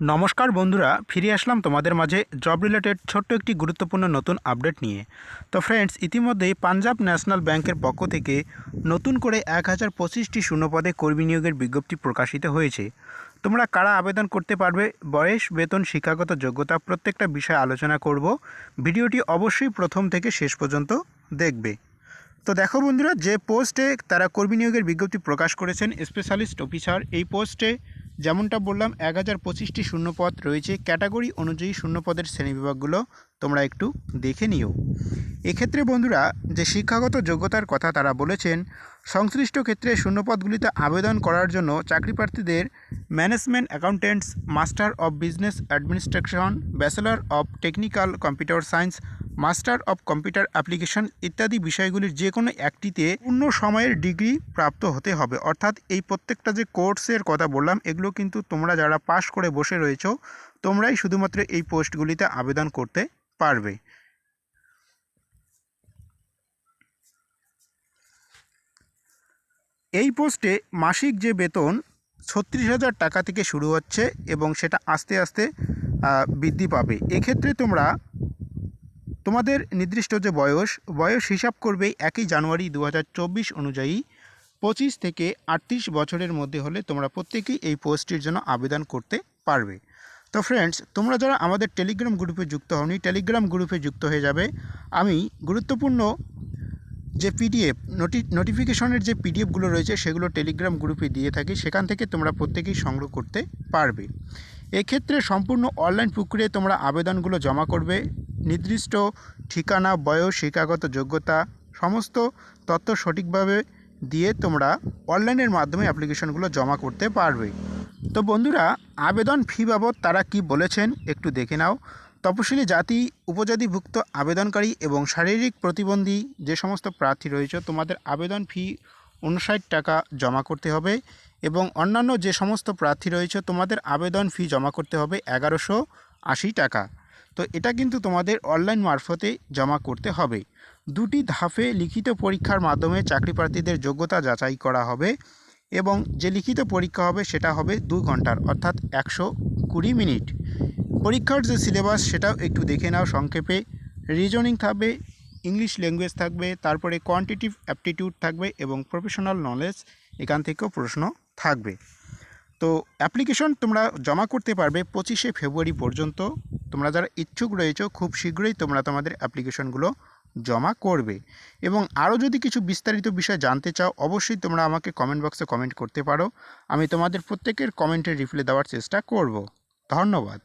নমস্কার বন্ধুরা, ফিরে আসলাম তোমাদের মাঝে জব রিলেটেড ছোট্ট একটি গুরুত্বপূর্ণ নতুন আপডেট নিয়ে। তো ফ্রেন্ডস, ইতিমধ্যেই পাঞ্জাব ন্যাশনাল ব্যাংকের পক্ষ থেকে নতুন করে 1025টি শূন্যপদে কর্মী নিয়োগের বিজ্ঞপ্তি প্রকাশিত হয়েছে। তোমরা কারা আবেদন করতে পারবে, বয়স, বেতন, শিক্ষাগত যোগ্যতা প্রত্যেকটা বিষয়ে আলোচনা করব। ভিডিওটি অবশ্যই প্রথম থেকে শেষ পর্যন্ত দেখবে। তো দেখো বন্ধুরা, যে পোস্টে তারা কর্মী নিয়োগের বিজ্ঞপ্তি প্রকাশ করেছেন স্পেশালিস্ট অফিসার, এই পোস্টে যেমনটা বললাম 1025টি শূন্যপদ রয়েছে। ক্যাটাগরি অনুযায়ী শূন্যপদের শ্রেণীবিভাগগুলো তোমরা একটু দেখে নিও। এক্ষেত্রে বন্ধুরা, যে শিক্ষাগত যোগ্যতার কথা তারা বলেছেন, সংশ্লিষ্ট ক্ষেত্রে শূন্যপদগুলিতে আবেদন করার জন্য চাকরিপ্রার্থীদের management accountants, master of business administration, bachelor of technical computer science, master of computer application ইত্যাদি বিষয়গুলির যে কোনো একটিতে পূর্ণ সময়ের ডিগ্রি প্রাপ্ত হতে হবে। অর্থাৎ এই প্রত্যেকটা যে কোর্সের কথা বললাম, এগুলো কিন্তু তোমরা যারা পাশ করে বসে রয়েছো, তোমরাই শুধুমাত্র এই পোস্টগুলিতে আবেদন করতে পারবে। এই পোস্টে মাসিক যে বেতন 36,000 টাকা থেকে শুরু হচ্ছে এবং সেটা আস্তে আস্তে বৃদ্ধি পাবে। এক্ষেত্রে তোমরা তোমাদের নির্দিষ্ট যে বয়স হিসাব করবে 1 জানুয়ারি 2024 অনুযায়ী 25 থেকে 38 বছরের মধ্যে হলে তোমরা প্রত্যেকেই এই পোস্টটির জন্য আবেদন করতে পারবে। তো ফ্রেন্ডস, তোমরা যারা আমাদের টেলিগ্রাম গ্রুপে যুক্ত হওনি, টেলিগ্রাম গ্রুপে যুক্ত হয়ে যাবে। আমি গুরুত্বপূর্ণ যে পিডিএফ নোটিফিকেশনের যে পিডিএফগুলো রয়েছে সেগুলো টেলিগ্রাম গ্রুপে দিয়ে থাকি, সেখান থেকে তোমরা প্রত্যেকেই সংগ্রহ করতে পারবে। এক্ষেত্রে সম্পূর্ণ অনলাইন প্রক্রিয়ায় তোমরা আবেদনগুলো জমা করবে। নির্দিষ্ট ঠিকানা, বয়স, শিক্ষাগত যোগ্যতা সমস্ত তথ্য সঠিকভাবে দিয়ে তোমরা অনলাইনের মাধ্যমে অ্যাপ্লিকেশনগুলো জমা করতে পারবে। তো বন্ধুরা, আবেদন ফি বাবদ তারা কি বলেছেন একটু দেখে নাও। তপশিলি জাতি, উপজাতিভুক্ত আবেদনকারী এবং শারীরিক প্রতিবন্ধী যে সমস্ত প্রার্থী রয়েছে, তোমাদের আবেদন ফি 59 টাকা জমা করতে হবে এবং অন্যান্য যে সমস্ত প্রার্থী রয়েছে তোমাদের আবেদন ফি জমা করতে হবে 1180 টাকা। তো এটা কিন্তু তোমাদের অনলাইন মারফতে জমা করতে হবে। 2টি ধাপে লিখিত পরীক্ষার মাধ্যমে চাকরি প্রার্থীদের যোগ্যতা যাচাই করা হবে এবং যে লিখিত পরীক্ষা হবে সেটা হবে 2 ঘন্টার, অর্থাৎ 120 মিনিট। পরীক্ষার যে সিলেবাস সেটাও একটু দেখে নাও সংক্ষেপে। রিজনিং থাকবে, ইংলিশ ল্যাঙ্গুয়েজ থাকবে, তারপরে কোয়ান্টিটিভ অ্যাপটিটিউড থাকবে এবং প্রফেশনাল নলেজ এখান থেকেও প্রশ্ন থাকবে। তো অ্যাপ্লিকেশন তোমরা জমা করতে পারবে 25শে ফেব্রুয়ারি পর্যন্ত। তোমরা যারা ইচ্ছুক রয়েছো খুব শীঘ্রই তোমরা তোমাদের অ্যাপ্লিকেশনগুলো জমা করবে। এবং আরও যদি কিছু বিস্তারিত বিষয় জানতে চাও, অবশ্যই তোমরা আমাকে কমেন্ট বক্সে কমেন্ট করতে পারো। আমি তোমাদের প্রত্যেকের কমেন্টের রিপ্লাই দেওয়ার চেষ্টা করব। ধন্যবাদ।